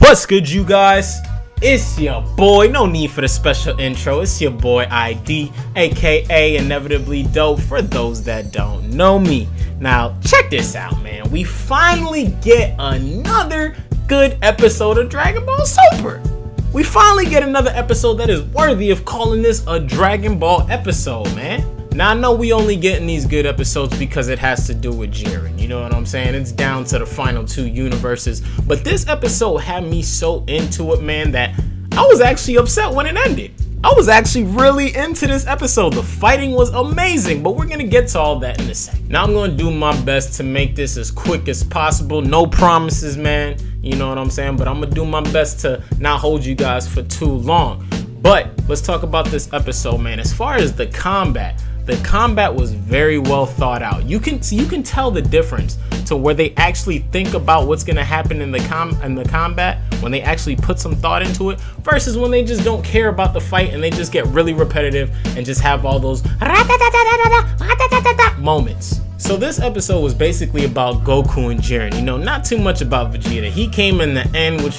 What's good, you guys? It's your boy, no need for the special intro, it's your boy ID, aka Inevitably Dope, for those that don't know me. Now, check this out, man. We finally get another good episode of Dragon Ball Super. We finally get another episode that is worthy of calling this a Dragon Ball episode, man. Now, I know we only getting these good episodes because it has to do with Jiren, you know what I'm saying? It's down to the final two universes, but this episode had me so into it, man, that I was actually upset when it ended. I was actually really into this episode. The fighting was amazing, but we're gonna get to all that in a second. Now, I'm gonna do my best to make this as quick as possible. No promises, man, you know what I'm saying? But I'm gonna do my best to not hold you guys for too long. But let's talk about this episode, man. As far as the combat was very well thought out. You can tell the difference to where they actually think about what's gonna happen in the combat when they actually put some thought into it, versus when they just don't care about the fight and they just get really repetitive and just have all those moments. So this episode was basically about Goku and Jiren. You know, not too much about Vegeta. He came in the end, which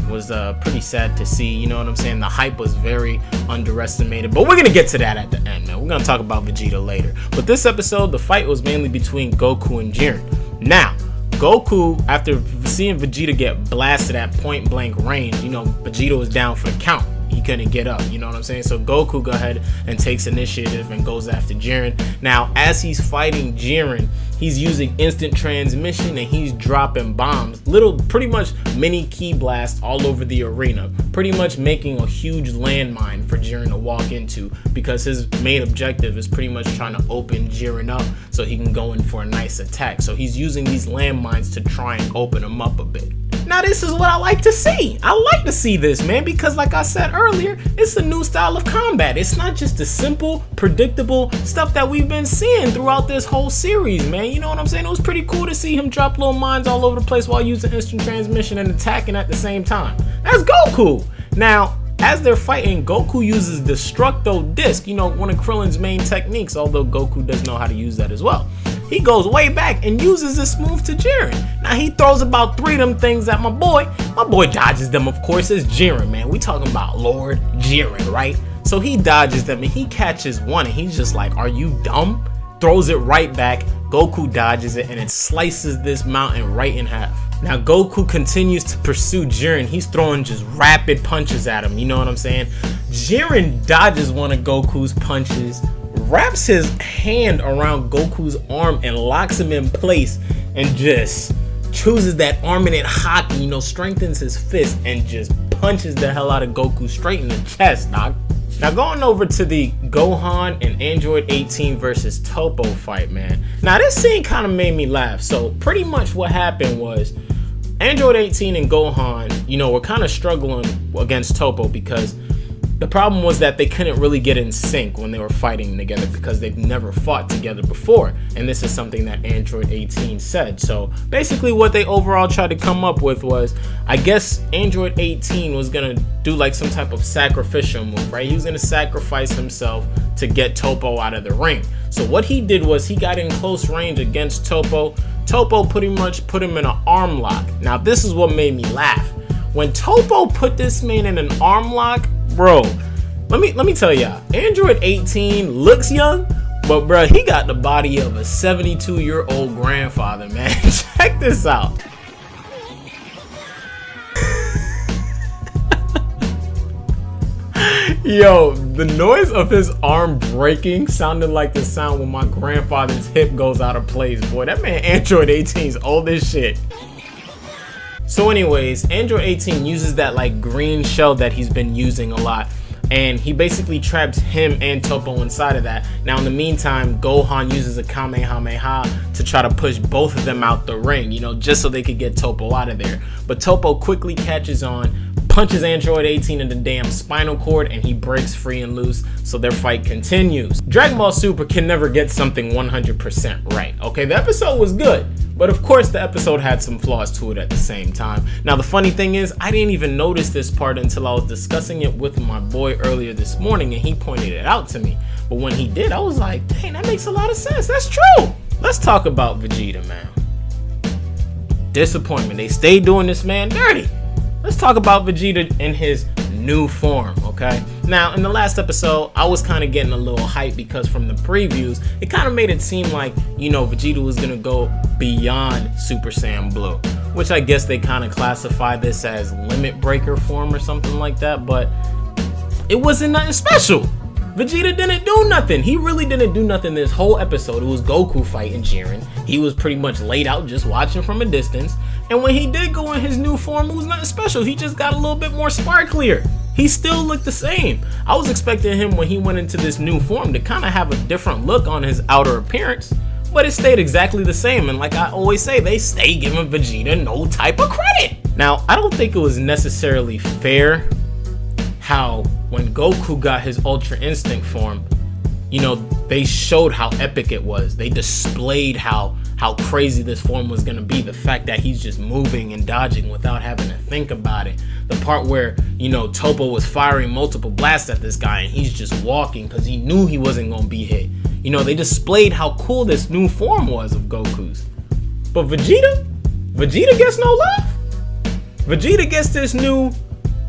was pretty sad to see, you know what I'm saying? The hype was very underestimated, but we're gonna get to that at the end, man. We're gonna talk about Vegeta later. But this episode, the fight was mainly between Goku and Jiren. Now, Goku, after seeing Vegeta get blasted at point blank range, you know, Vegeta was down for the count. He couldn't get up, you know what I'm saying? So Goku go ahead and takes initiative and goes after Jiren. Now, as he's fighting Jiren, he's using instant transmission and he's dropping bombs, pretty much mini ki blasts all over the arena, pretty much making a huge landmine for Jiren to walk into, because his main objective is pretty much trying to open Jiren up so he can go in for a nice attack. So he's using these landmines to try and open him up a bit. Now, this is what I like to see. I like to see this, man, because like I said earlier, it's a new style of combat. It's not just the simple, predictable stuff that we've been seeing throughout this whole series, man. You know what I'm saying? It was pretty cool to see him drop little mines all over the place while using instant transmission and attacking at the same time. That's Goku. Now, as they're fighting, Goku uses Destructo Disc, you know, one of Krillin's main techniques, although Goku does know how to use that as well. He goes way back and uses this move to Jiren. Now, he throws about 3 of them things at my boy. My boy dodges them, of course. It's Jiren, man. We talking about Lord Jiren, right? So he dodges them and he catches one and he's just like, are you dumb? Throws it right back. Goku dodges it and it slices this mountain right in half. Now, Goku continues to pursue Jiren. He's throwing just rapid punches at him, you know what I'm saying? Jiren dodges one of Goku's punches, wraps his hand around Goku's arm and locks him in place, and just chooses that arm-in-it hockey, you know, strengthens his fist and just punches the hell out of Goku straight in the chest, dog. Now, going over to the Gohan and Android 18 versus Toppo fight, man. Now, this scene kind of made me laugh. So pretty much what happened was Android 18 and Gohan, you know, were kind of struggling against Toppo, because the problem was that they couldn't really get in sync when they were fighting together, because they've never fought together before. And this is something that Android 18 said. So basically what they overall tried to come up with was, I guess Android 18 was going to do like some type of sacrificial move, right? He was going to sacrifice himself to get Toppo out of the ring. So what he did was he got in close range against Toppo. Toppo pretty much put him in an arm lock. Now, this is what made me laugh. When Toppo put this man in an arm lock, bro, let me tell y'all, Android 18 looks young, but bro, he got the body of a 72-year-old grandfather, man. Check this out. Yo, the noise of his arm breaking sounded like the sound when my grandfather's hip goes out of place. Boy, that man Android 18's old as shit. So anyways, Android 18 uses that like green shell that he's been using a lot, and he basically traps him and Toppo inside of that. Now, in the meantime, Gohan uses a Kamehameha to try to push both of them out the ring, you know, just so they could get Toppo out of there. But Toppo quickly catches on, punches Android 18 in the damn spinal cord, and he breaks free and loose, so their fight continues. Dragon Ball Super can never get something 100% right, okay? The episode was good, but of course the episode had some flaws to it at the same time. Now, the funny thing is, I didn't even notice this part until I was discussing it with my boy earlier this morning, and he pointed it out to me. But when he did, I was like, dang, that makes a lot of sense. That's true. Let's talk about Vegeta, man. Disappointment. They stayed doing this man dirty. let's talk about Vegeta in his new form, okay? Now, in the last episode, I was kind of getting a little hype because from the previews, it kind of made it seem like, Vegeta was gonna go beyond Super Saiyan Blue, which I guess they kind of classify this as limit breaker form or something like that, but it wasn't nothing special. Vegeta didn't do nothing. He really didn't do nothing this whole episode. It was Goku fighting Jiren. He was pretty much laid out just watching from a distance. And when he did go in his new form, it was nothing special. He just got a little bit more sparklier. He still looked the same. I was expecting him when he went into this new form to kind of have a different look on his outer appearance, but it stayed exactly the same. And like I always say, they stay giving Vegeta no type of credit. Now, I don't think it was necessarily fair how when Goku got his Ultra Instinct form, they showed how epic it was. They displayed how crazy this form was going to be. The fact that he's just moving and dodging without having to think about it. The part where, Toppo was firing multiple blasts at this guy and he's just walking because he knew he wasn't going to be hit. They displayed how cool this new form was of Goku's. But Vegeta gets no love. Vegeta gets this new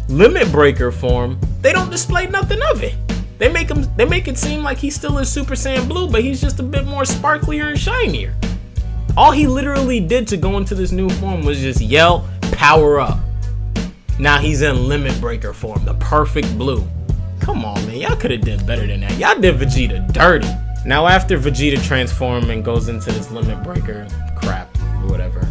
limit breaker form. They don't display nothing of it. They make it seem like he's still in Super Saiyan Blue, but he's just a bit more sparklier and shinier. All he literally did to go into this new form was just yell, power up. Now he's in limit breaker form, the perfect blue. Come on, man, y'all could have did better than that. Y'all did Vegeta dirty. Now after Vegeta transforms and goes into this limit breaker crap or whatever,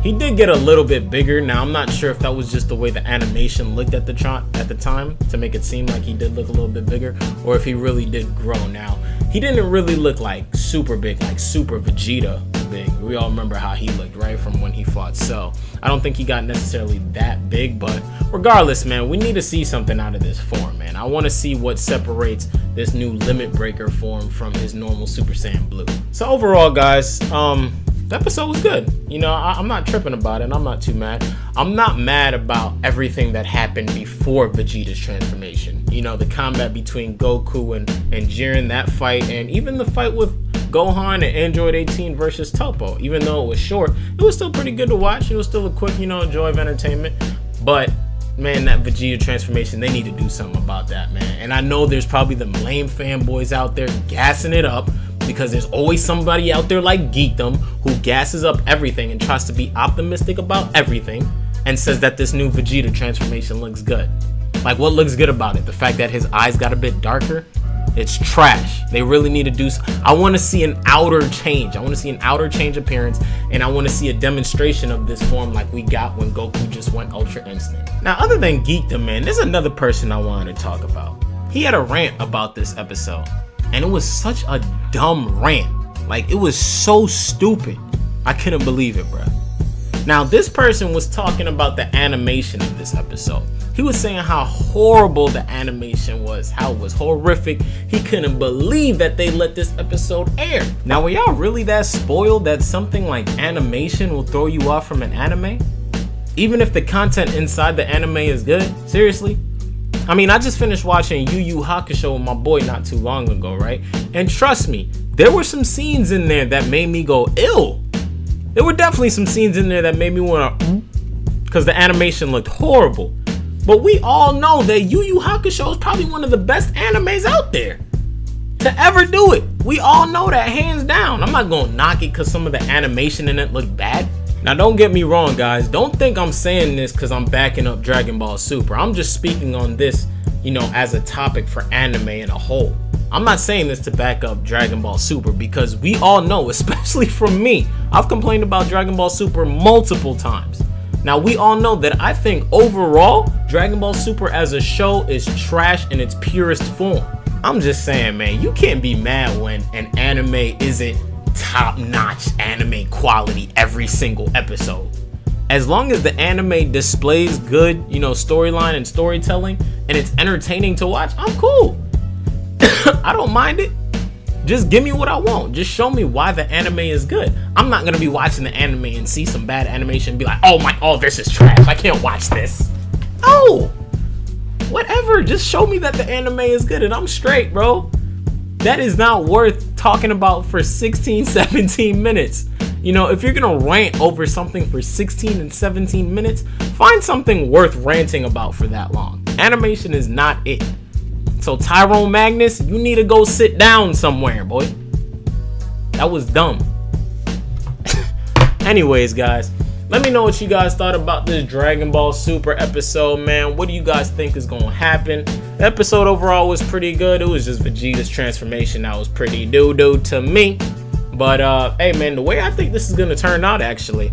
he did get a little bit bigger. Now I'm not sure if that was just the way the animation looked at the time to make it seem like he did look a little bit bigger, or if he really did grow. Now he didn't really look like super big, like Super Vegeta big. We all remember how he looked, right, from when he fought Cell. I don't think he got necessarily that big, but regardless, man, we need to see something out of this form, man. I want to see what separates this new limit breaker form from his normal Super Saiyan Blue. So overall, guys, the episode was good. I'm not tripping about it. I'm not too mad. I'm not mad about everything that happened before Vegeta's transformation. The combat between Goku and Jiren, that fight, and even the fight with Gohan and Android 18 versus Toppo. Even though it was short, it was still pretty good to watch. It was still a quick, joy of entertainment. But man, that Vegeta transformation, they need to do something about that, man. And I know there's probably them lame fanboys out there gassing it up, because there's always somebody out there like Geekdom who gasses up everything and tries to be optimistic about everything and says that this new Vegeta transformation looks good. Like, what looks good about it? The fact that his eyes got a bit darker? It's trash. They really need to do. I want to see an outer change. I want to see an outer change appearance, and I want to see a demonstration of this form like we got when Goku just went Ultra Instinct. Now, other than Geekdom, man, there's another person I wanted to talk about. He had a rant about this episode, and it was such a dumb rant. Like, it was so stupid. I couldn't believe it, bro. Now, this person was talking about the animation of this episode. He was saying how horrible the animation was, how it was horrific. He couldn't believe that they let this episode air. Now, were y'all really that spoiled that something like animation will throw you off from an anime? Even if the content inside the anime is good? Seriously? I mean, I just finished watching Yu Yu Hakusho with my boy not too long ago, right? And trust me, there were some scenes in there that made me go, ew. There were definitely some scenes in there that made me want to, because the animation looked horrible. But we all know that Yu Yu Hakusho is probably one of the best animes out there to ever do it. We all know that, hands down. I'm not gonna knock it because some of the animation in it looked bad. Now, don't get me wrong, guys. Don't think I'm saying this because I'm backing up Dragon Ball Super. I'm just speaking on this, as a topic for anime in a whole. I'm not saying this to back up Dragon Ball Super, because we all know, especially from me, I've complained about Dragon Ball Super multiple times. Now, we all know that I think overall, Dragon Ball Super as a show is trash in its purest form. I'm just saying, man, you can't be mad when an anime isn't top-notch anime quality every single episode. As long as the anime displays good, storyline and storytelling, and it's entertaining to watch, I'm cool. I don't mind it. Just give me what I want. Just show me why the anime is good. I'm not gonna be watching the anime and see some bad animation and be like, oh, this is trash. I can't watch this. Oh, whatever. Just show me that the anime is good and I'm straight, bro. That is not worth talking about for 16, 17 minutes. You know, if you're gonna rant over something for 16 and 17 minutes, find something worth ranting about for that long. Animation is not it. So Tyrone Magnus, you need to go sit down somewhere, boy. That was dumb. Anyways, guys, let me know what you guys thought about this Dragon Ball Super episode, man. What do you guys think is going to happen? The episode overall was pretty good. It was just Vegeta's transformation that was pretty doo-doo to me. But, hey, man, the way I think this is going to turn out, actually,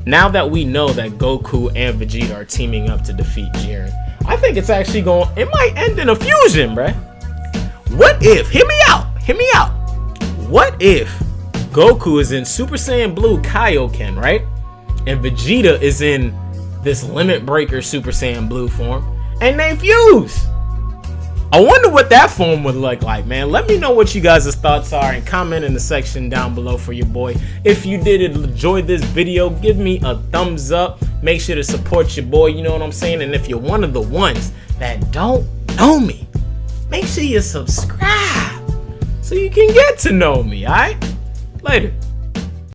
now that we know that Goku and Vegeta are teaming up to defeat Jiren, I think it's actually it might end in a fusion, bruh. What if, hear me out, what if Goku is in Super Saiyan Blue Kaioken, right? And Vegeta is in this Limit Breaker Super Saiyan Blue form, and they fuse. I wonder what that form would look like, man. Let me know what you guys' thoughts are and comment in the section down below for your boy. If you did enjoy this video, give me a thumbs up. Make sure to support your boy, you know what I'm saying? And if you're one of the ones that don't know me, make sure you subscribe so you can get to know me, all right? Later.